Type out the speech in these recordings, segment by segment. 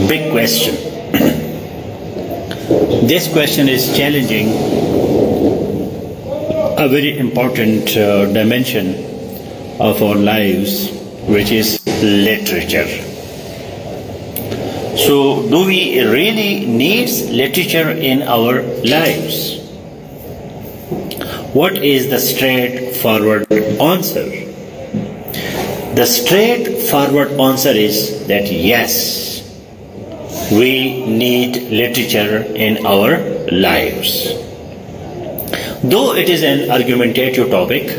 big question. This question is challenging a very important dimension of our lives, which is literature. So, do we really need literature in our lives? What is the straightforward answer? The straightforward answer is that yes, we need literature in our lives. Though it is an argumentative topic,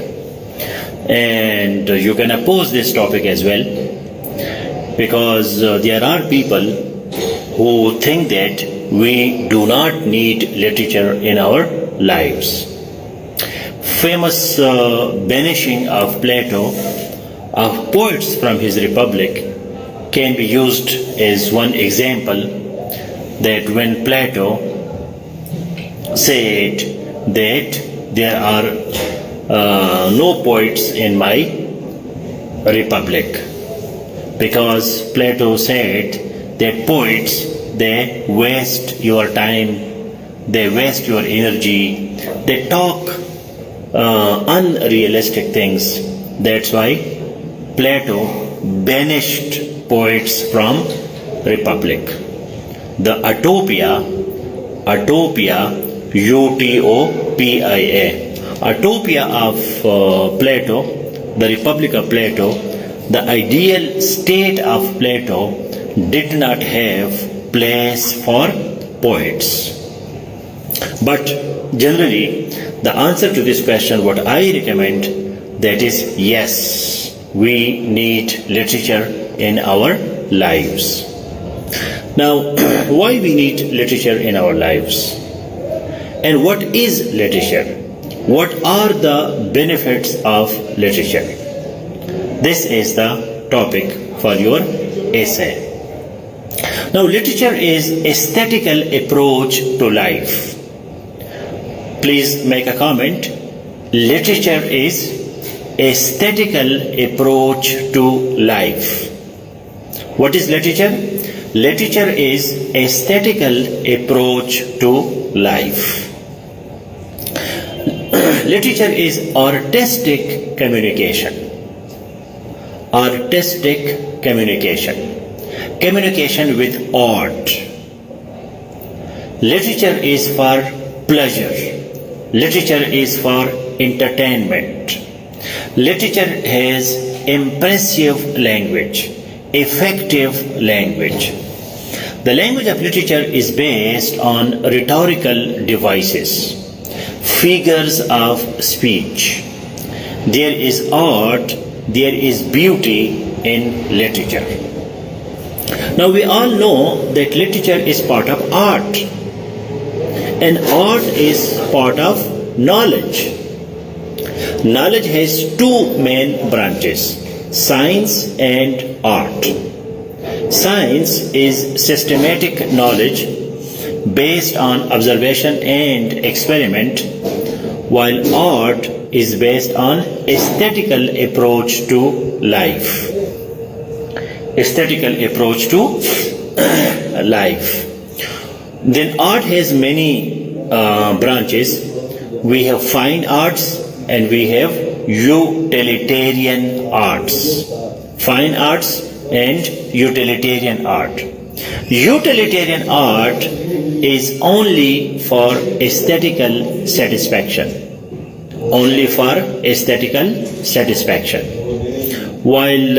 and you can oppose this topic as well, because there are people who think that we do not need literature in our lives. Famous banishing of Plato, of poets from his Republic, can be used as one example, that when Plato said that there are no poets in my Republic, because Plato said that poets, they waste your time, they waste your energy, they talk unrealistic things. That's why Plato banished poets from Republic. The Utopia, Utopia, Utopia of Plato, the Republic of Plato, the ideal state of Plato did not have place for poets. But generally, the answer to this question, what I recommend, that is yes, we need literature in our lives. Now, why we need literature in our lives? And what is literature? What are the benefits of literature? This is the topic for your essay. Now, literature is aesthetical approach to life. Please make a comment. Literature is aesthetical approach to life. What is literature? Literature is aesthetical approach to life. Literature is artistic communication. Artistic communication. Communication with art. Literature is for pleasure. Literature is for entertainment. Literature has impressive language, effective language. The language of literature is based on rhetorical devices, figures of speech. There is art, there is beauty in literature. Now we all know that literature is part of art, and art is part of knowledge. Knowledge has two main branches, science and art. Science is systematic knowledge based on observation and experiment, while art is based on aesthetical approach to life. Aesthetical approach to life. Then art has many branches. We have fine arts and we have utilitarian arts. Fine arts and utilitarian art. Utilitarian art is only for aesthetical satisfaction. Only for aesthetical satisfaction. While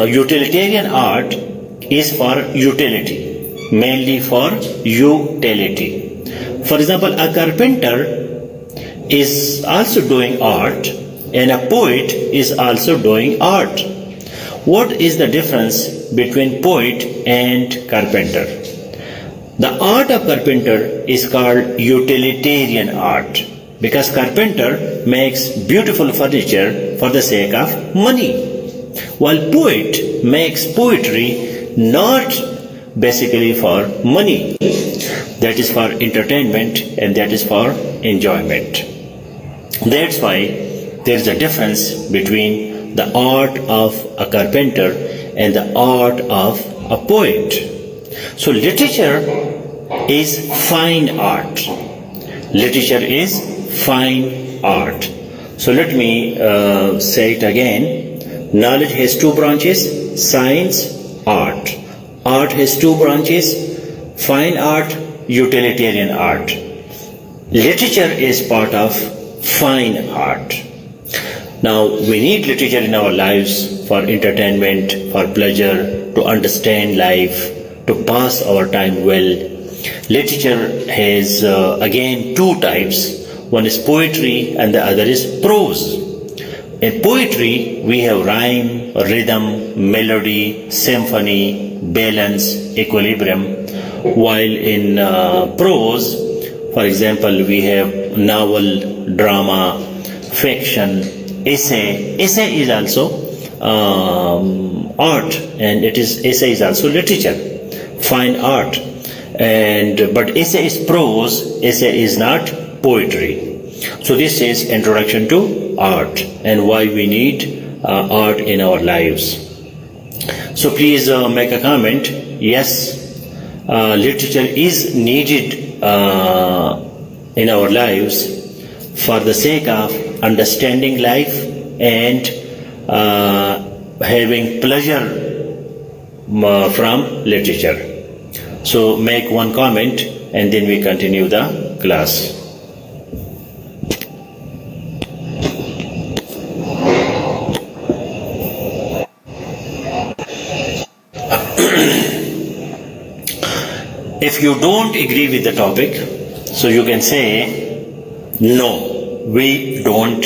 utilitarian art is for utility, mainly for utility. For example, a carpenter is also doing art and a poet is also doing art. What is the difference between poet and carpenter? The art of carpenter is called utilitarian art, because carpenter makes beautiful furniture for the sake of money, while poet makes poetry not basically for money. That is for entertainment and that is for enjoyment. That's why there is a difference between the art of a carpenter and the art of a poet. So literature is fine art. Literature is fine art. So let me say it again. Knowledge has two branches: science, art. Art has two branches: fine art, utilitarian art. Literature is part of fine art. Now, we need literature in our lives for entertainment, for pleasure, to understand life, to pass our time well. Literature has again two types. One is poetry and the other is prose. In poetry, we have rhyme, rhythm, melody, symphony, balance, equilibrium. While in prose, for example, we have novel, drama, fiction, essay. Essay is also art, and essay is also literature, fine art. But essay is prose. Essay is not poetry. So this is introduction to art and why we need art in our lives. So please make a comment. Yes, literature is needed in our lives for the sake of understanding life and having pleasure from literature. So make one comment and then we continue the class. If you don't agree with the topic, so you can say, no, we don't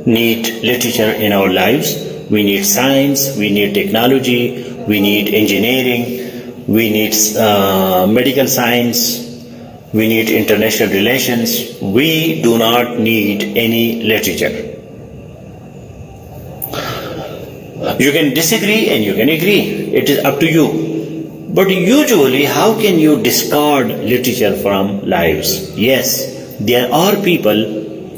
need literature in our lives. We need science, we need technology, we need engineering, we need medical science, we need international relations. We do not need any literature. You can disagree and you can agree. It is up to you. But usually, how can you discard literature from lives? Yes, there are people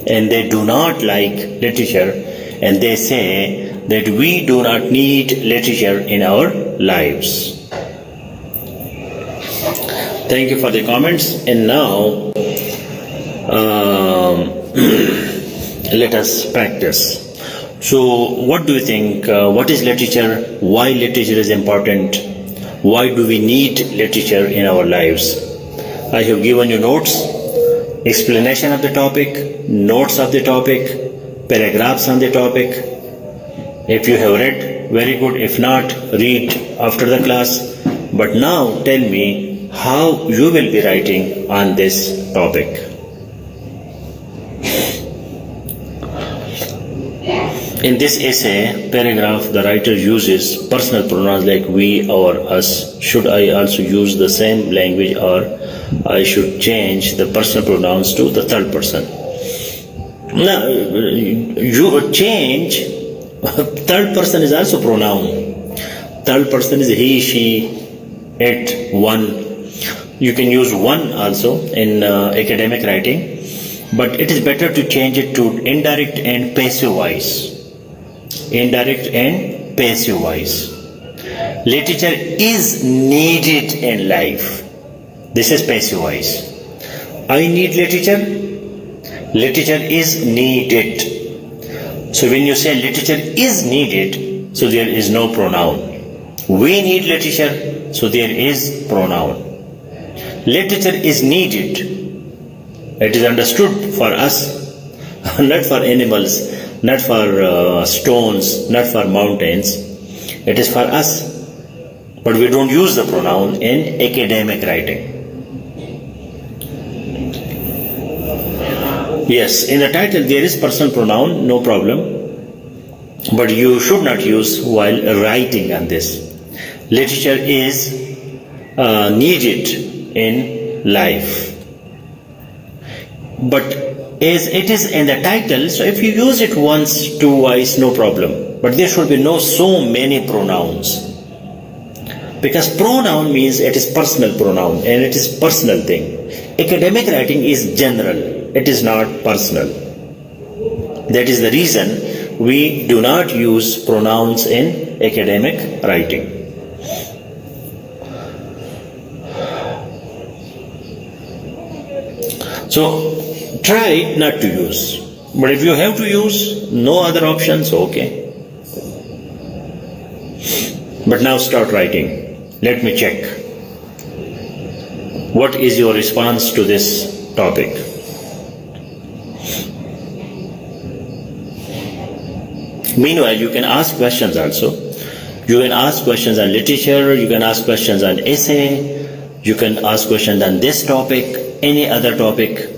and they do not like literature and they say that we do not need literature in our lives. Thank you for the comments. And now, let us practice. So, what do you think? What is literature? Why literature is important? Why do we need literature in our lives? I have given you notes, explanation of the topic, notes of the topic, paragraphs on the topic. If you have read, very good. If not, read after the class. But now tell me how you will be writing on this topic. In this essay, paragraph, the writer uses personal pronouns like we or us. Should I also use the same language or I should change the personal pronouns to the third person? Now, you change, third person is also pronoun. Third person is he, she, it, one. You can use one also in academic writing, but it is better to change it to indirect and passive voice. Indirect and passive voice. Literature is needed in life. This is passive voice. I need literature. Literature is needed. So when you say literature is needed, so there is no pronoun. We need literature, so there is pronoun. Literature is needed. It is understood for us, not for animals, not for stones, not for mountains. It is for us. But we don't use the pronoun in academic writing. Yes, in the title there is personal pronoun, no problem. But you should not use while writing on this. Literature is needed in life. But as it is in the title, so if you use it once, twice, no problem. But there should be no so many pronouns. Because pronoun means it is personal pronoun and it is personal thing. Academic writing is general. It is not personal. That is the reason we do not use pronouns in academic writing. So try not to use. But if you have to use, no other options, okay. But now start writing. Let me check. What is your response to this topic? Meanwhile, you can ask questions also. You can ask questions on literature, you can ask questions on essay, you can ask questions on this topic, any other topic.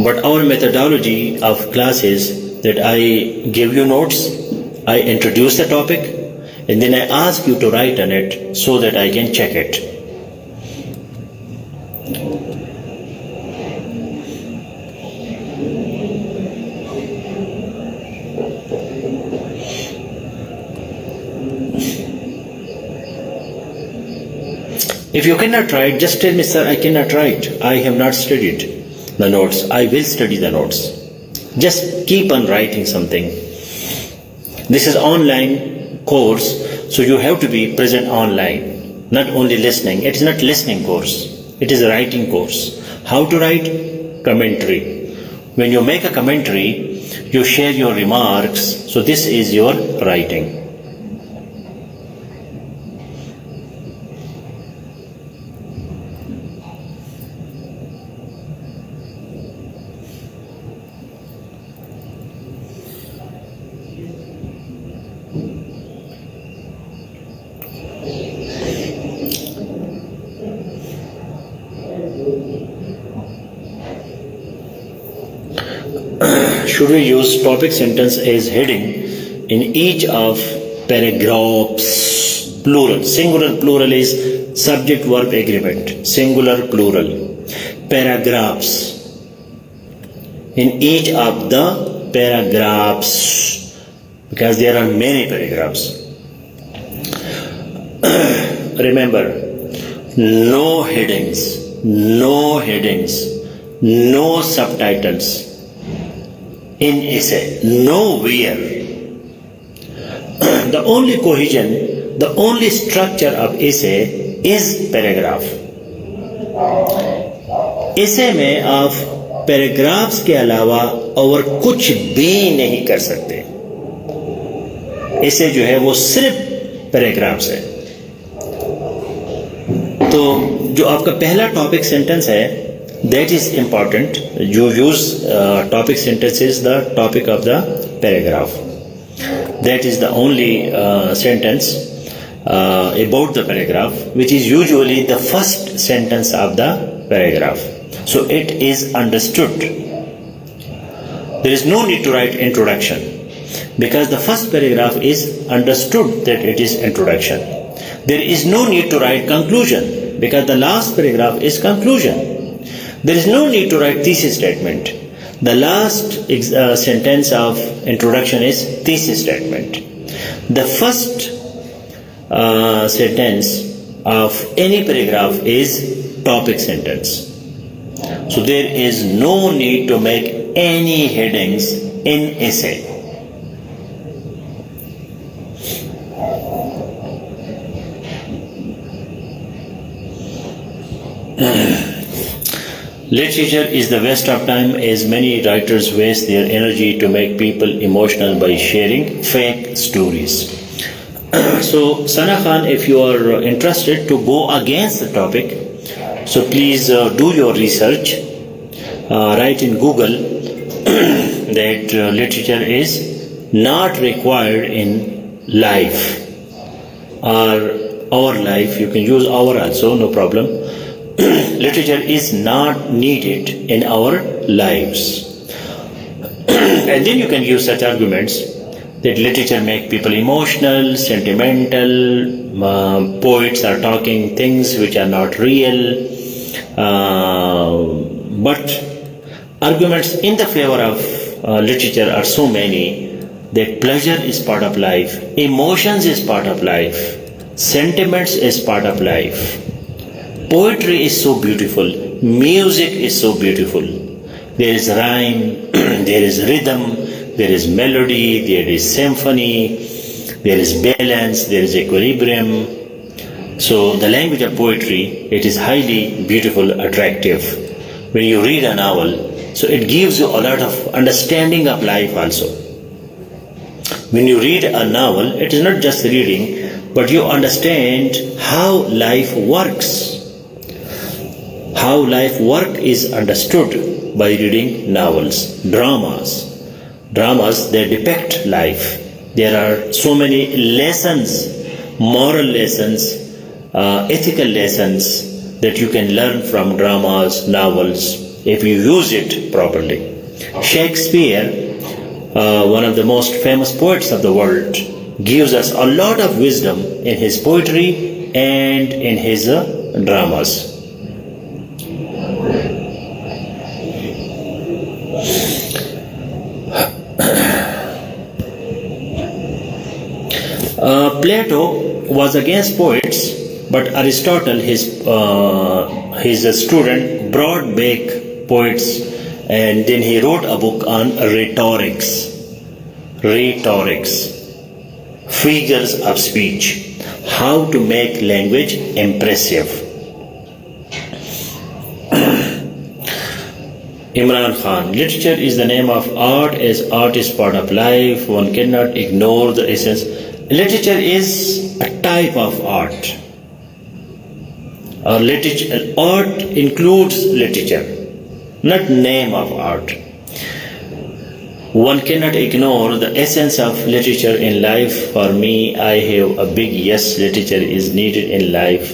But our methodology of class is that I give you notes, I introduce the topic, and then I ask you to write on it so that I can check it. If you cannot write, just tell me, sir, I cannot write. I have not studied the notes. I will study the notes. Just keep on writing something. This is online course, so you have to be present online, not only listening. It is not listening course. It is a writing course. How to write? Commentary. When you make a commentary, you share your remarks. So this is your writing. Should we use topic sentence as heading in each of paragraphs? Plural. Singular plural is subject verb agreement. Singular plural. Paragraphs. In each of the paragraphs. Because there are many paragraphs. Remember, no headings. No headings. No subtitles. In essay, nowhere. The only cohesion, the only structure of essay is paragraph. Essay में आप paragraphs के अलावा और कुछ भी नहीं कर सकते. essay जो है वो सिर्फ पैराग्राफ्स है. तो जो आपका पहला टॉपिक सेंटेंस है, that is important. You use topic sentences, the topic of the paragraph. That is the only sentence about the paragraph, which is usually the first sentence of the paragraph. So it is understood. There is no need to write introduction because the first paragraph is understood that it is introduction. There is no need to write conclusion because the last paragraph is conclusion. There is no need to write thesis statement. The last sentence of introduction is thesis statement. The first sentence of any paragraph is topic sentence. So there is no need to make any headings in essay. Literature is the waste of time as many writers waste their energy to make people emotional by sharing fake stories. So Sana Khan, if you are interested to go against the topic, so please do your research. Write in Google that literature is not required in life or our life. You can use our also, no problem. Literature is not needed in our lives. And then you can use such arguments that literature make people emotional, sentimental, poets are talking things which are not real. But arguments in the favor of literature are so many that pleasure is part of life, emotions is part of life, sentiments is part of life. Poetry is so beautiful, music is so beautiful. There is rhyme, there is rhythm, there is melody, there is symphony, there is balance, there is equilibrium. So the language of poetry, it is highly beautiful, attractive. When you read a novel, so it gives you a lot of understanding of life also. When you read a novel, it is not just reading, but you understand how life works. How life work is understood by reading novels, dramas. Dramas, they depict life. There are so many lessons, moral lessons, ethical lessons that you can learn from dramas, novels, if you use it properly. Shakespeare, one of the most famous poets of the world, gives us a lot of wisdom in his poetry and in his dramas. Plato was against poets, but Aristotle, his student, brought back poets, and then he wrote a book on rhetorics, figures of speech, how to make language impressive. Imran Khan, literature is the name of art, as art is part of life. One cannot ignore the essence. Literature is a type of art. Art includes literature, not name of art. One cannot ignore the essence of literature in life. For me, I have a big yes, literature is needed in life.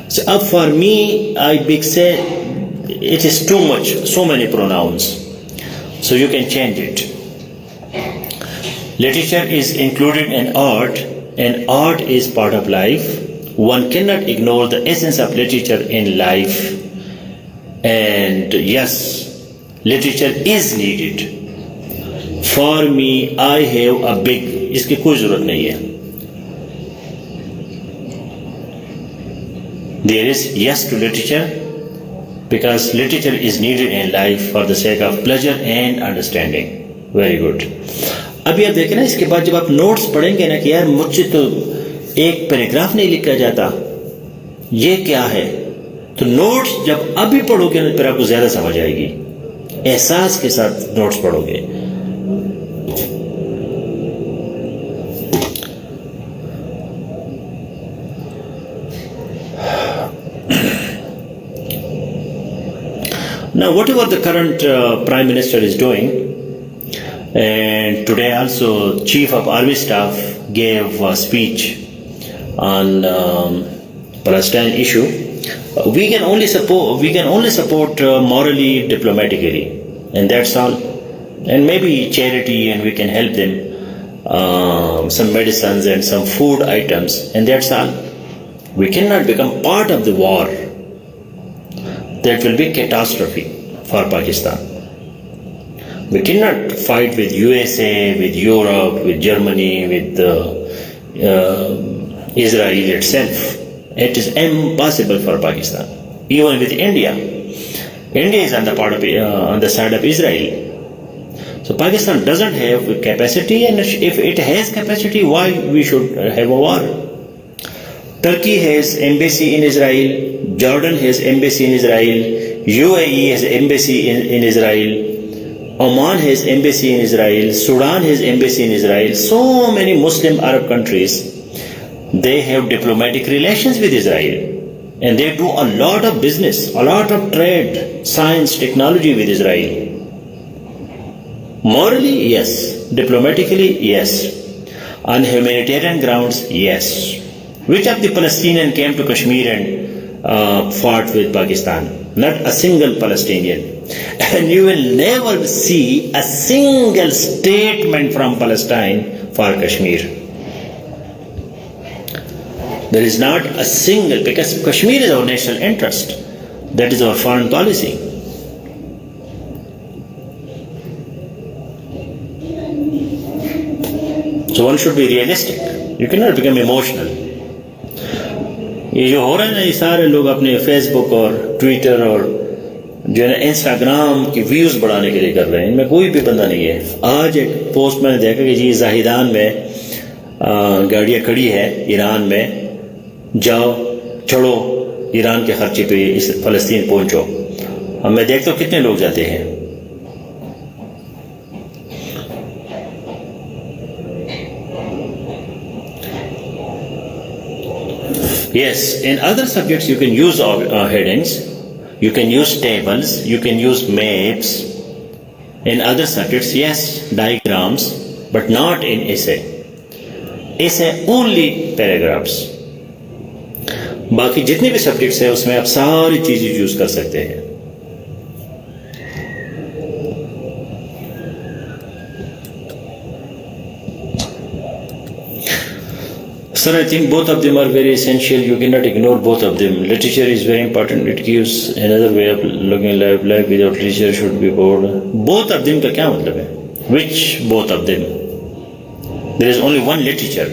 So for me, I big say it is too much, so many pronouns. So you can change it. Literature is included in art, and art is part of life. One cannot ignore the essence of literature in life. And yes, literature is needed. For me, I have a big, इसकी कोई ज़रूरत नहीं है. There is yes to literature, because literature is needed in life for the sake of pleasure and understanding. Very good. अभी आप देखें ना, इसके बाद जब आप नोट्स पढ़ेंगे ना कि यार मुझसे तो एक पैराग्राफ नहीं लिखा जाता, ये क्या है, तो नोट्स जब अभी पढ़ोगे ना फिर आपको ज़्यादा समझ आएगी. एहसास के साथ नोट्स पढ़ोगे. Now, whatever the current Prime Minister is doing, and today also Chief of Army Staff gave a speech on Palestine issue. We can only support morally, diplomatically, and that's all. And maybe charity, and we can help them some medicines and some food items, and that's all. We cannot become part of the war. That will be catastrophe for Pakistan. We cannot fight with USA, with Europe, with Germany, with Israel itself. It is impossible for Pakistan. Even with India. India is on the side of Israel. So Pakistan doesn't have capacity, and if it has capacity, why we should have a war? Turkey has embassy in Israel. Jordan has embassy in Israel. UAE has embassy in Israel. Oman has embassy in Israel. Sudan has embassy in Israel. So many Muslim Arab countries, they have diplomatic relations with Israel. And they do a lot of business, a lot of trade, science, technology with Israel. Morally, yes. Diplomatically, yes. On humanitarian grounds, yes. Which of the Palestinians came to Kashmir and fought with Pakistan? Not a single Palestinian. And you will never see a single statement from Palestine for Kashmir. There is not a single, because Kashmir is our national interest. That is our foreign policy. So one should be realistic. You cannot become emotional. ये जो हो रहा है ना, ये सारे लोग अपने फेसबुक और ट्विटर और जो है ना इंस्टाग्राम की व्यूज़ बढ़ाने के लिए कर रहे हैं. इनमें कोई भी बंदा नहीं है. आज एक पोस्ट मैंने देखा कि जी जाहिदान में गाड़ियाँ खड़ी है ईरान में, जाओ चढ़ो ईरान के खर्चे पे इस फ़लस्तीन पहुंचो। अब मैं देखता हूँ कितने लोग जाते हैं। Yes, in other subjects you can use headings, you can use tables, you can use maps. In other subjects, yes, diagrams, but not in essay. Essay only paragraphs. बाकी जितने भी सब्जेक्ट्स हैं उसमें आप सारी चीजें यूज कर सकते हैं। Sir, I think both of them are very essential. You cannot ignore both of them. Literature is very important. It gives another way of looking at life. Life without literature should be bored. Both of them का क्या मतलब है? Which both of them? There is only one literature.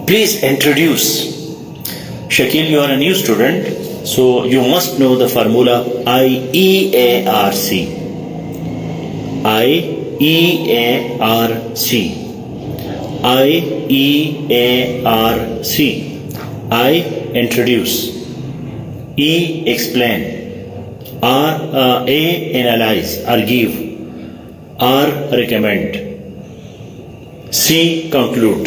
Please introduce. Shakil, you are a new student, so you must know the formula IEARC. IEARC. IEARC. I introduce. E explain. A analyze or give. R recommend. C conclude.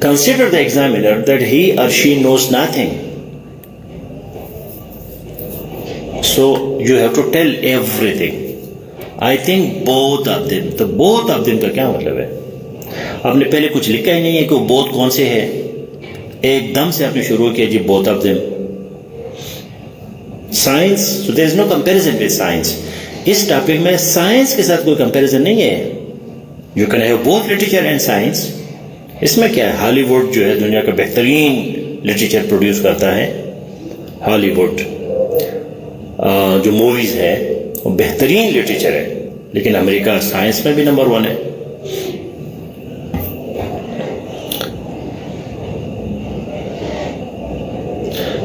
Consider the examiner that he or she knows nothing. So you have to tell everything. I think both of them. तो both of them का क्या मतलब है? आपने पहले कुछ लिखा ही नहीं है कि वो बोथ कौन से है, एकदम से आपने शुरू किया जी both of them. Science, so there is no comparison with science. इस टॉपिक में साइंस के साथ कोई कंपैरिजन नहीं है। You can have both literature and science. इसमें क्या है, हॉलीवुड जो है दुनिया का बेहतरीन लिटरेचर प्रोड्यूस करता है। हॉलीवुड जो मूवीज है वो बेहतरीन लिटरेचर है, लेकिन अमेरिका साइंस में भी नंबर 1 है।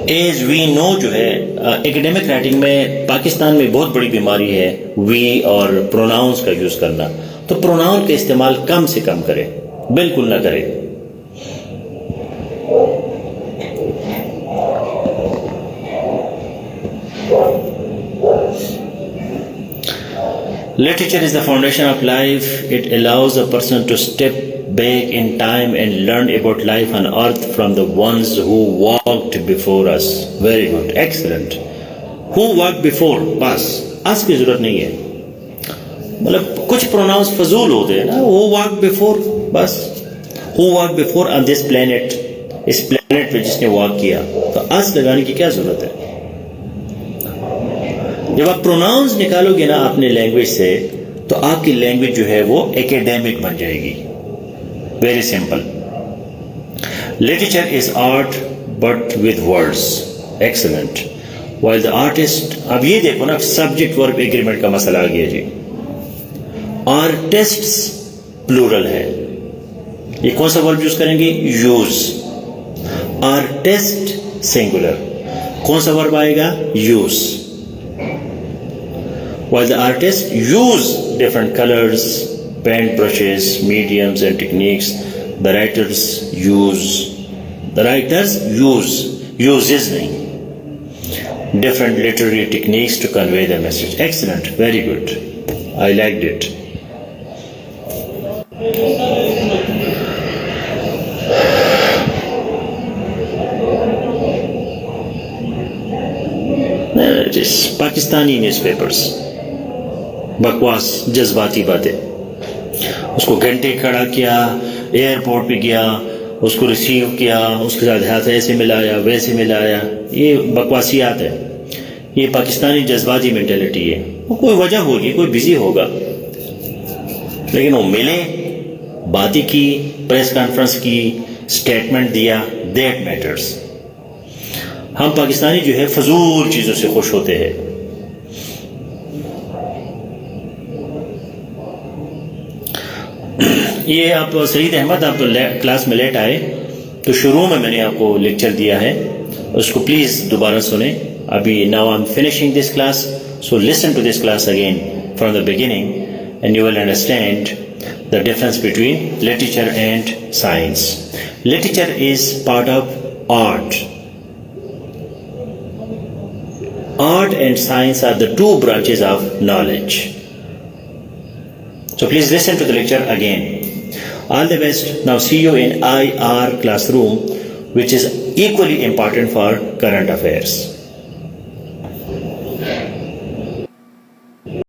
एज वी नो जो है एकेडमिक राइटिंग में पाकिस्तान में बहुत बड़ी बीमारी है वी और प्रोनाउंस का यूज करना। तो प्रोनाउन का इस्तेमाल कम से कम करें, बिल्कुल ना करें। Literature is the foundation of life. It allows a person to step back in time and learn about life on earth from the ones who walked before us. Very good, excellent. Who walked before? बस us की जरूरत नहीं है। मतलब कुछ pronounce फजूल होते हैं ना, who walked before, बस who walked before on this planet, इस planet पे जिसने वॉक किया, तो us लगाने की क्या जरूरत है? जब आप प्रोनाउंस निकालोगे ना अपने लैंग्वेज से, तो आपकी लैंग्वेज जो है वो एकेडमिक बन जाएगी। Very simple. Literature is art but with words. Excellent. While the artist, अब ये देखो ना, सब्जेक्ट वर्ब एग्रीमेंट का मसला आ गया जी। आर्टिस्ट्स प्लूरल है, ये कौन सा वर्ब यूज करेंगे? यूज। आर्टिस्ट सिंगुलर, कौन सा वर्ब आएगा? Use. While the artists use different colors, paint brushes, mediums and techniques, the writers uses different literary techniques to convey the message. Excellent, very good. I liked it. It is Pakistani newspapers. बकवास, जज्बाती बातें। उसको घंटे खड़ा किया, airport पे गया, उसको रिसीव किया, उसके साथ हाथ ऐसे मिलाया वैसे मिलाया, ये बकवासियात है। ये पाकिस्तानी जज्बाती मेंटेलिटी है। वो कोई वजह होगी, कोई बिजी होगा, लेकिन वो मिले, बातें की, प्रेस कॉन्फ्रेंस की, स्टेटमेंट दिया, दैट मैटर्स। हम पाकिस्तानी जो है फजूल चीजों से खुश होते हैं। ये आप सईद अहमद, आप क्लास में लेट आए, तो शुरू में मैंने आपको लेक्चर दिया है, उसको प्लीज दोबारा सुने। अभी now I am finishing this class, so listen to this class again from the beginning and you will understand the difference between literature and science. Literature is part of art. Art and science are the two branches of knowledge. So please listen to the lecture again. All the best. Now see you in IR classroom, which is equally important for current affairs.